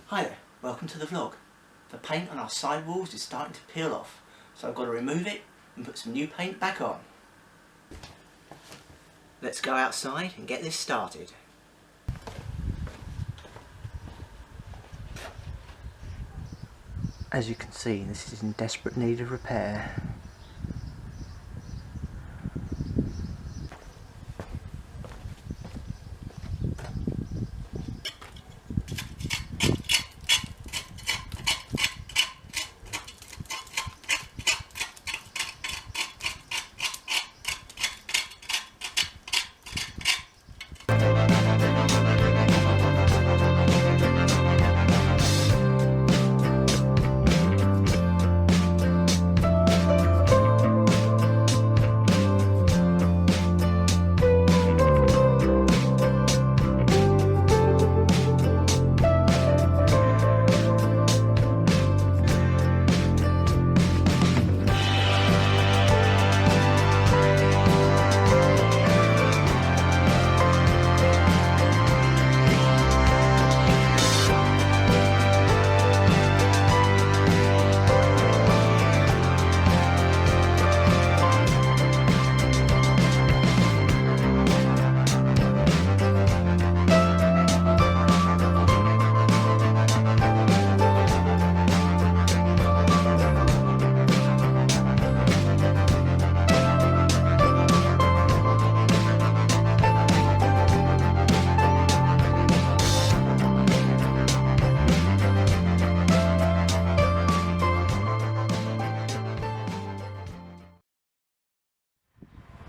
Hi there, welcome to the vlog. The paint on our side walls is starting to peel off, so I've got to remove it and put some new paint back on. Let's go outside and get this started. As you can see, this is in desperate need of repair.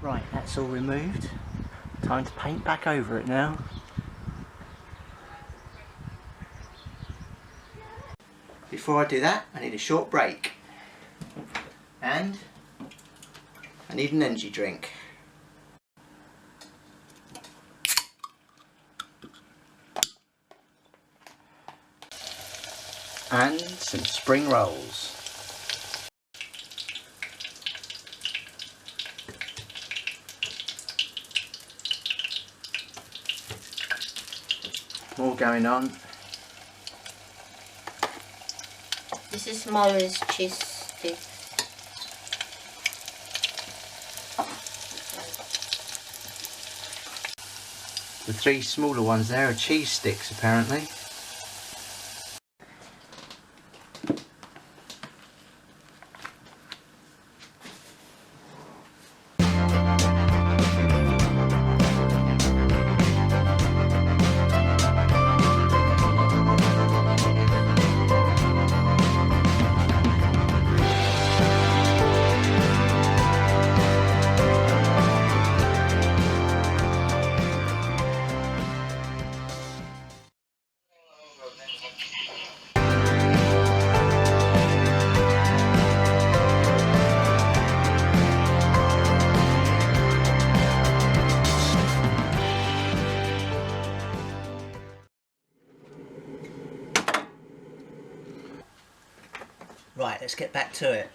Right, that's all removed. Time to paint back over it now. Before I do that, I need a short break. And I need an energy drink. And some spring rolls. More going on. This is smallest cheese stick. The three smaller ones there are cheese sticks apparently. Right, let's get back to it.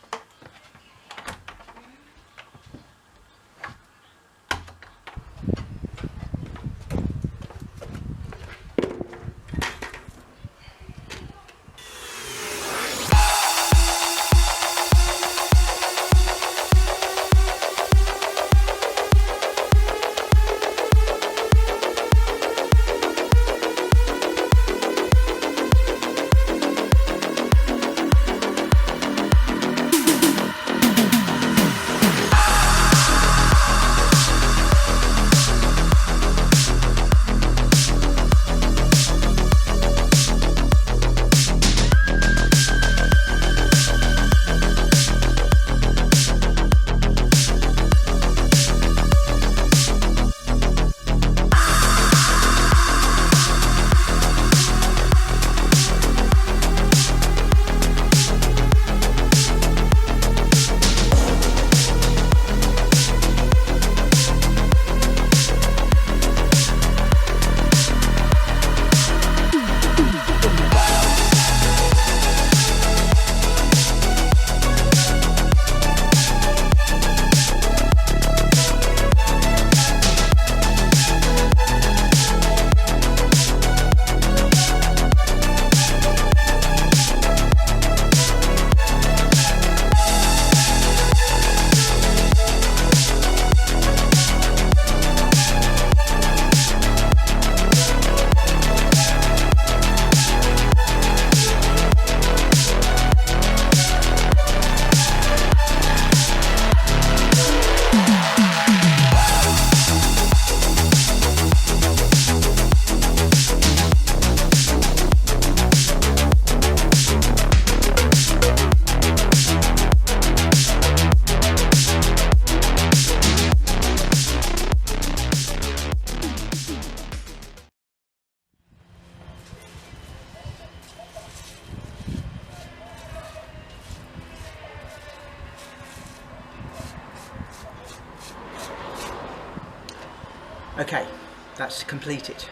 Okay, that's completed.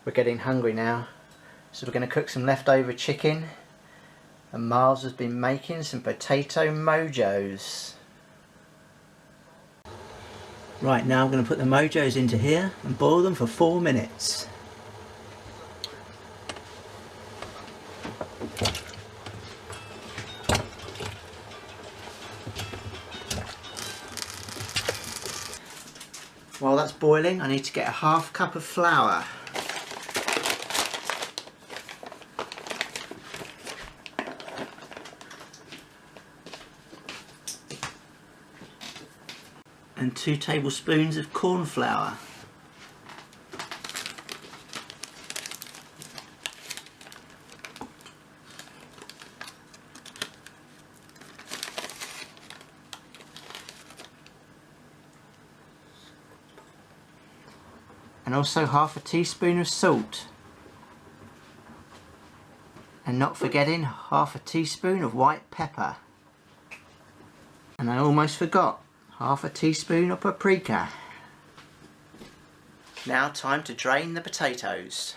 We're getting hungry now, so we're going to cook some leftover chicken, and Miles has been making some potato mojos. Right, now I'm going to put the mojos into here and boil them for 4 minutes. While that's boiling, I need to get a half cup of flour. And 2 tablespoons of corn flour. And also half a teaspoon of salt. And not forgetting half a teaspoon of white pepper. And I almost forgot, half a teaspoon of paprika. Now time to drain the potatoes.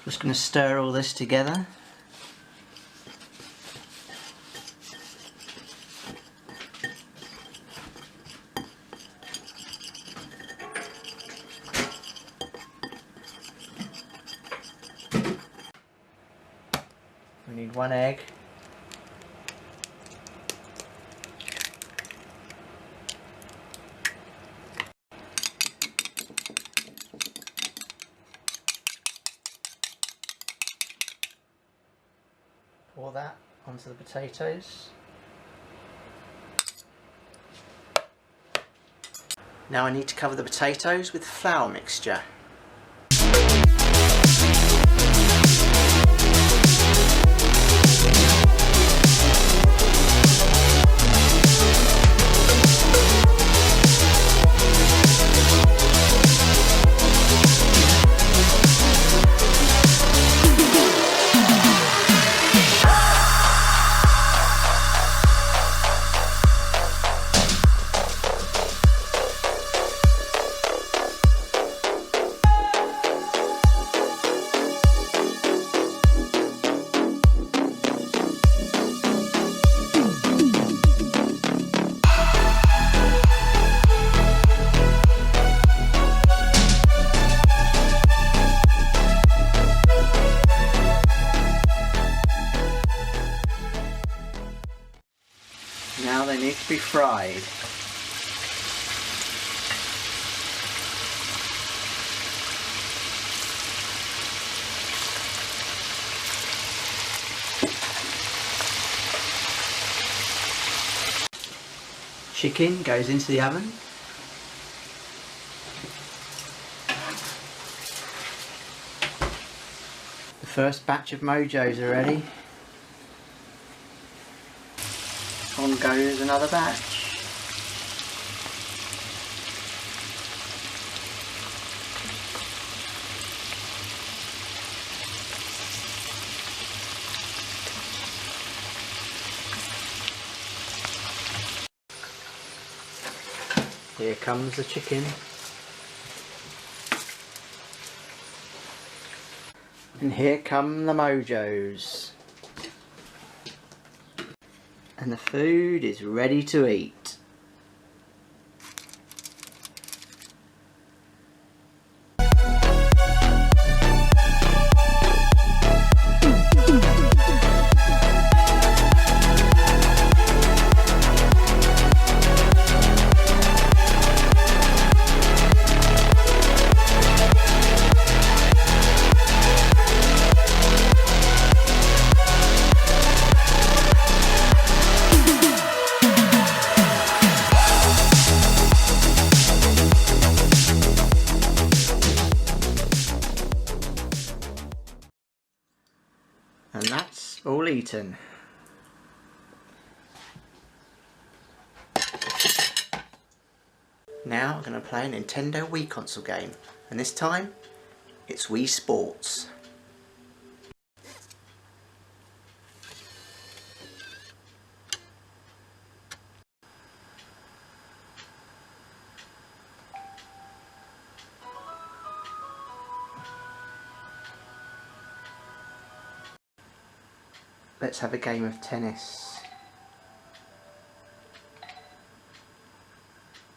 Just going to stir all this together. We need 1 egg. Pour that onto the potatoes. Now I need to cover the potatoes with flour mixture. Now they need to be fried. Chicken goes into the oven. The first batch of mojos are ready. On goes another batch. Here comes the chicken. And here come the mojos. And the food is ready to eat. beaten. Now I'm going to play a Nintendo Wii console game, and this time it's Wii Sports. Let's have a game of tennis.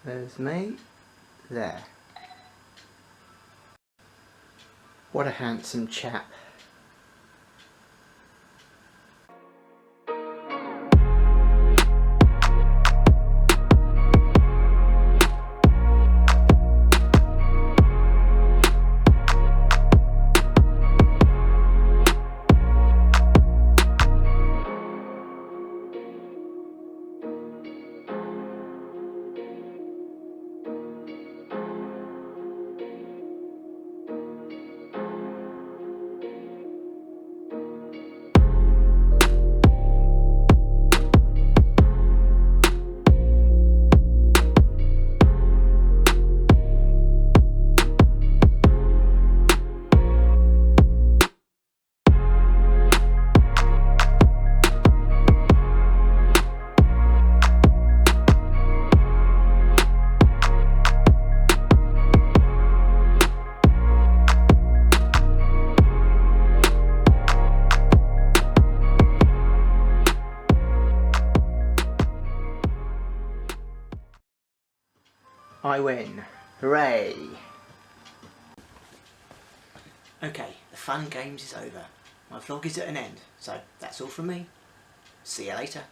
There's me. There. What a handsome chap. I win. Hooray! Okay, the fun games is over. My vlog is at an end, so that's all from me. See you later.